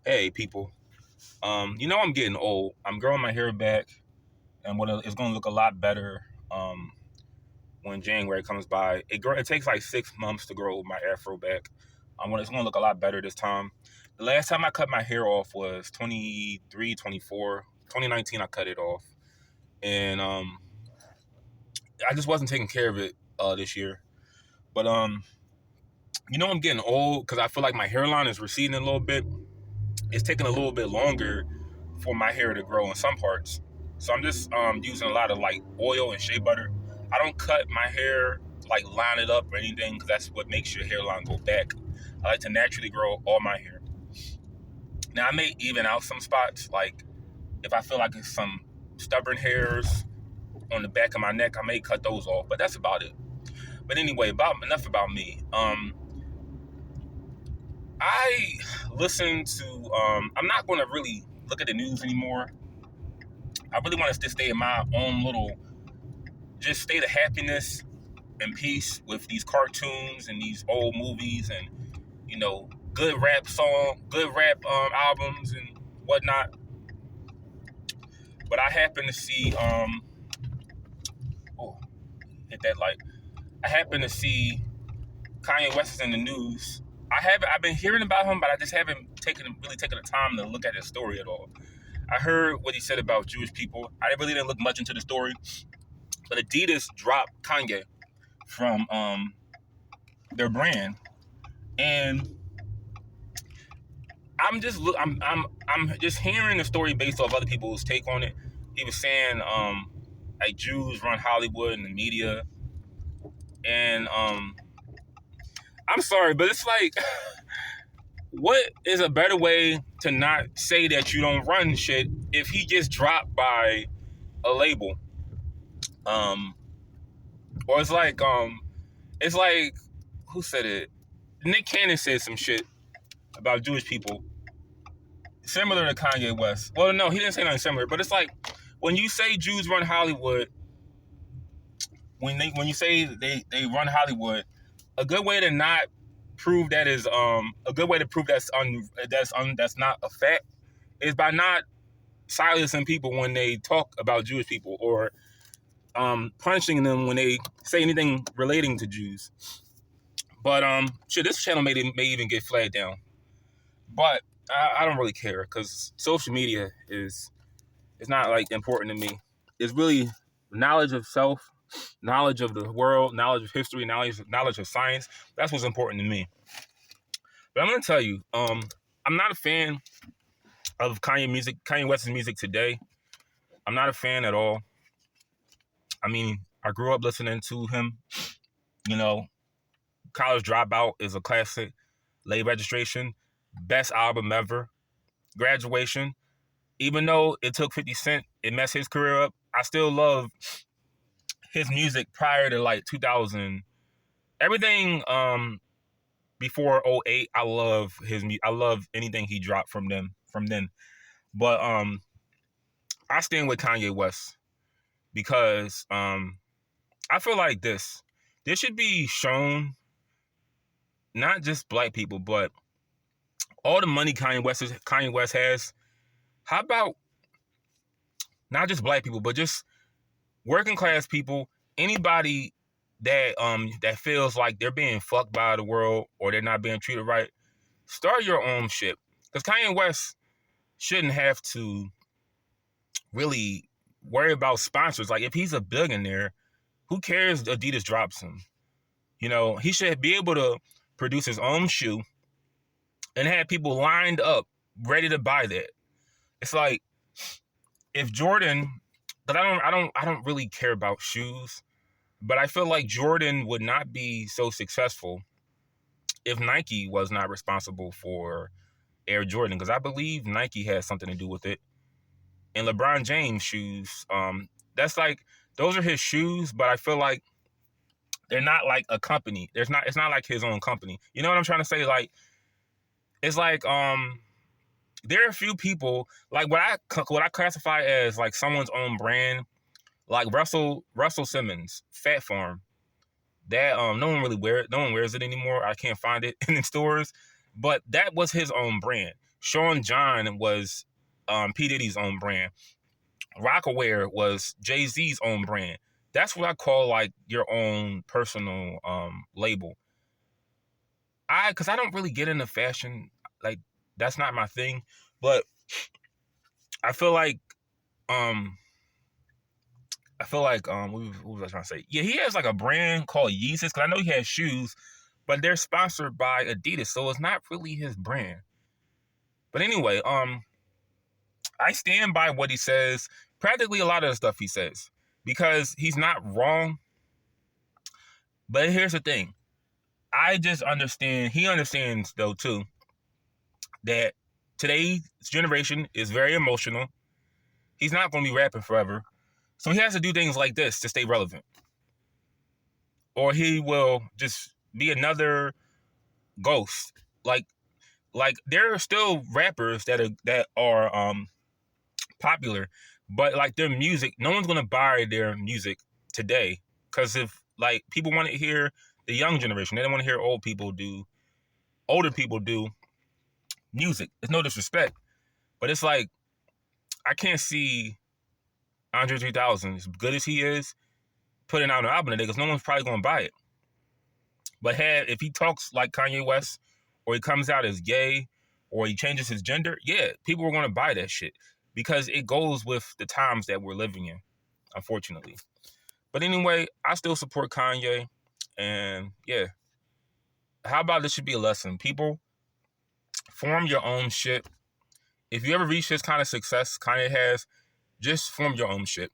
Hey, people. I'm getting old. I'm growing my hair back, and it's going to look a lot better when January comes by. It takes like 6 months to grow my afro back. It's going to look a lot better this time. The last time I cut my hair off was 23, 24, 2019. I cut it off, and I just wasn't taking care of it this year. But I'm getting old because I feel like my hairline is receding a little bit. It's taking a little bit longer for my hair to grow in some parts. So I'm just using a lot of like oil and shea butter. I don't cut my hair, like line it up or anything, because that's what makes your hairline go back. I like to naturally grow all my hair. Now I may even out some spots, like if I feel like it's some stubborn hairs on the back of my neck, I may cut those off, but that's about it. But anyway, enough about me. I listen to I'm not going to really look at the news anymore. I really want to stay in my own little just state of happiness and peace with these cartoons and these old movies and good rap albums and whatnot. But I happen to see oh, hit that light. I happen to see Kanye West is in the news. I've been hearing about him, but I just haven't really taken the time to look at his story at all. I heard what he said about Jewish people. I really didn't look much into the story, but Adidas dropped Kanye from their brand, and I'm just hearing the story based off other people's take on it. He was saying like Jews run Hollywood and the media, and I'm sorry, but it's like, what is a better way to not say that you don't run shit if he gets dropped by a label? Or it's like who said it? Nick Cannon said some shit about Jewish people similar to Kanye West. Well, no, he didn't say nothing similar, but it's like when you say Jews run Hollywood, when you say they run Hollywood, a good way to not prove that is a good way to prove that's not a fact is by not silencing people when they talk about Jewish people or punishing them when they say anything relating to Jews. But shit, this channel may even get flagged down. But I don't really care because social media is not like important to me. It's really knowledge of self, knowledge of the world, knowledge of history, knowledge of science. That's what's important to me. But I'm gonna tell you, I'm not a fan of Kanye West's music today. I'm not a fan at all. I mean, I grew up listening to him. You know, College Dropout is a classic. Late Registration, best album ever. Graduation, even though it took 50 Cent, it messed his career up, I still love his music prior to like 2000. Everything before '08, I love I love anything he dropped from then. But I stand with Kanye West because I feel like this should be shown, not just black people, but all the money Kanye West has. How about not just black people, but just working class people, anybody that feels like they're being fucked by the world or they're not being treated right, start your own shit. Because Kanye West shouldn't have to really worry about sponsors. Like, if he's a billionaire, who cares if Adidas drops him? You know, he should be able to produce his own shoe and have people lined up ready to buy that. It's like if Jordan, but I don't really care about shoes, but I feel like Jordan would not be so successful if Nike was not responsible for Air Jordan, because I believe Nike has something to do with it. And LeBron James shoes, that's like, those are his shoes, but I feel like they're not like a company. It's not like his own company. You know what I'm trying to say? Like, it's like there are a few people, like what I classify as like someone's own brand, like Russell Simmons, Fat Farm. That no one wears it anymore. I can't find it in the stores, but that was his own brand. Sean John was P. Diddy's own brand. Rockaware was Jay-Z's own brand. That's what I call like your own personal label. Cause I don't really get into fashion. Like that's not my thing. But I feel like what was I trying to say? Yeah, he has like a brand called Yeezus, cause I know he has shoes, but they're sponsored by Adidas, so it's not really his brand. But anyway, I stand by what he says, practically a lot of the stuff he says, because he's not wrong. But here's the thing. I just understand, he understands though too, that today's generation is very emotional. He's not going to be rapping forever. So he has to do things like this to stay relevant. Or he will just be another ghost. Like there are still rappers that are popular, but like their music, no one's gonna buy their music today. Cause if like people want to hear the young generation, they don't want to hear older people do music. It's no disrespect, but it's like I can't see Andre 3000, as good as he is, putting out an album today because no one's probably gonna buy it. But if he talks like Kanye West, or he comes out as gay, or he changes his gender, yeah, people are gonna buy that shit because it goes with the times that we're living in, unfortunately. But anyway, I still support Kanye, and yeah. How about this should be a lesson? People, form your own shit. If you ever reach this kind of success Kanye has, just form your own shit.